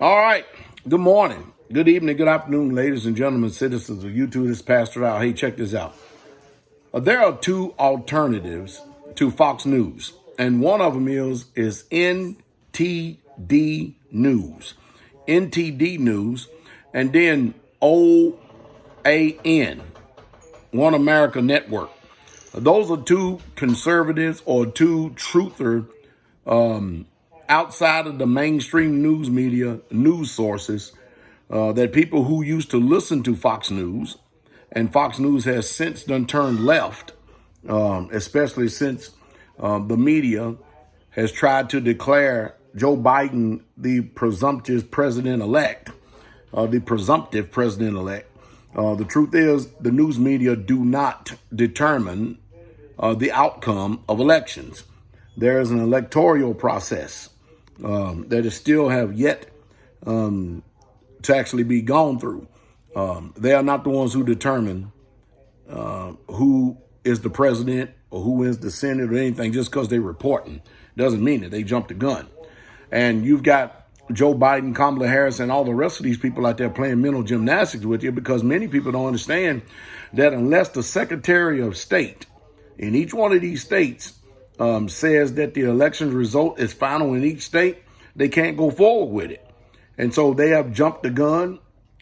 All right. Good morning, good evening, good afternoon, ladies and gentlemen, citizens of YouTube. This is Pastor Dowell. Hey, check this out. There are two alternatives to Fox News, and one of them is NTD News. NTD News, and then OAN, One America Network. Those are two conservatives or two truther outside of the mainstream news media news sources that people who used to listen to Fox News, and Fox News has since done turned left, especially since the media has tried to declare Joe Biden the presumptive president-elect. The truth is, the news media do not determine the outcome of elections. There is an electoral process that is still have yet to actually be gone through. They are not the ones who determine who is the president or who is the Senate or anything. Just because they're reporting doesn't mean that they jumped the gun. And you've got Joe Biden, Kamala Harris, and all the rest of these people out there playing mental gymnastics with you, because many people don't understand that unless the Secretary of State in each one of these states says that the election result is final in each state, they can't go forward with it. And so they have jumped the gun,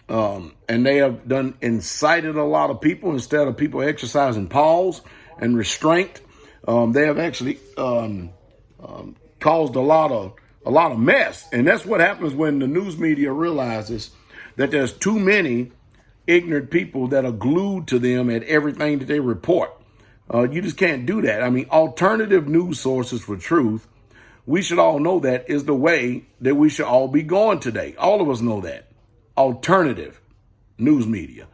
and they have incited a lot of people instead of people exercising pause and restraint. They have actually caused a lot of mess. And that's what happens when the news media realizes that there's too many ignorant people that are glued to them at everything that they report. You just can't do that. I mean, alternative news sources for truth, we should all know that is the way that we should all be going today. All of us know that. Alternative news media,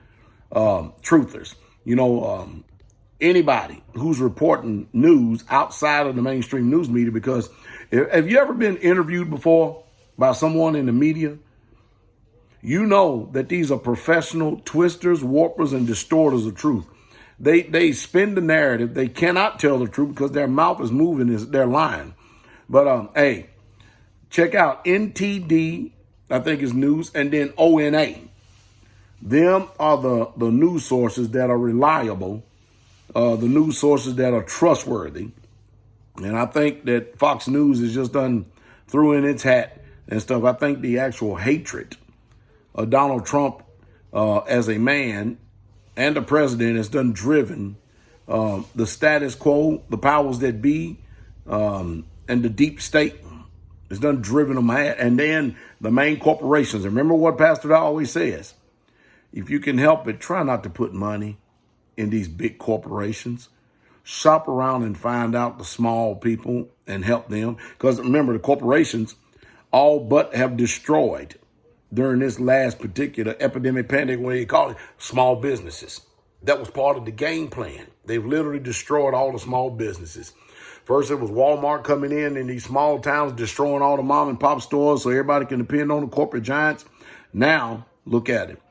truthers, anybody who's reporting news outside of the mainstream news media. Because have you ever been interviewed before by someone in the media? You know that these are professional twisters, warpers, and distorters of truth. They spin the narrative. They cannot tell the truth because their mouth is moving, they're lying. But hey, check out NTD, I think is news, and then ONA. Them are the news sources that are reliable, the news sources that are trustworthy. And I think that Fox News is just threw in its hat and stuff. I think the actual hatred of Donald Trump as a man and the president has driven the status quo, the powers that be, and the deep state. It's driven them mad. And then the main corporations. Remember what Pastor Dowell always says: if you can help it, try not to put money in these big corporations. Shop around and find out the small people and help them. Because remember, the corporations all but have destroyed during this last particular epidemic, pandemic, what you call it, small businesses. That was part of the game plan. They've literally destroyed all the small businesses. First, it was Walmart coming in these small towns, destroying all the mom and pop stores so everybody can depend on the corporate giants. Now, look at it.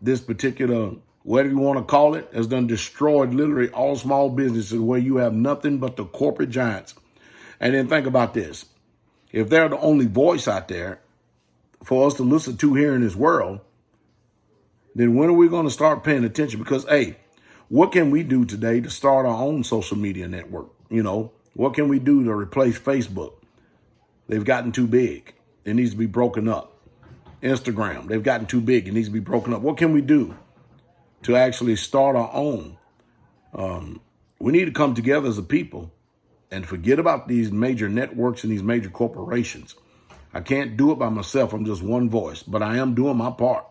This particular, whatever you want to call it, has destroyed literally all small businesses where you have nothing but the corporate giants. And then think about this. If they're the only voice out there for us to listen to here in this world, then when are we going to start paying attention? Because, hey, what can we do today to start our own social media network? What can we do to replace Facebook? They've gotten too big. It needs to be broken up. Instagram, they've gotten too big. It needs to be broken up. What can we do to actually start our own? We need to come together as a people and forget about these major networks and these major corporations. I can't do it by myself. I'm just one voice, but I am doing my part.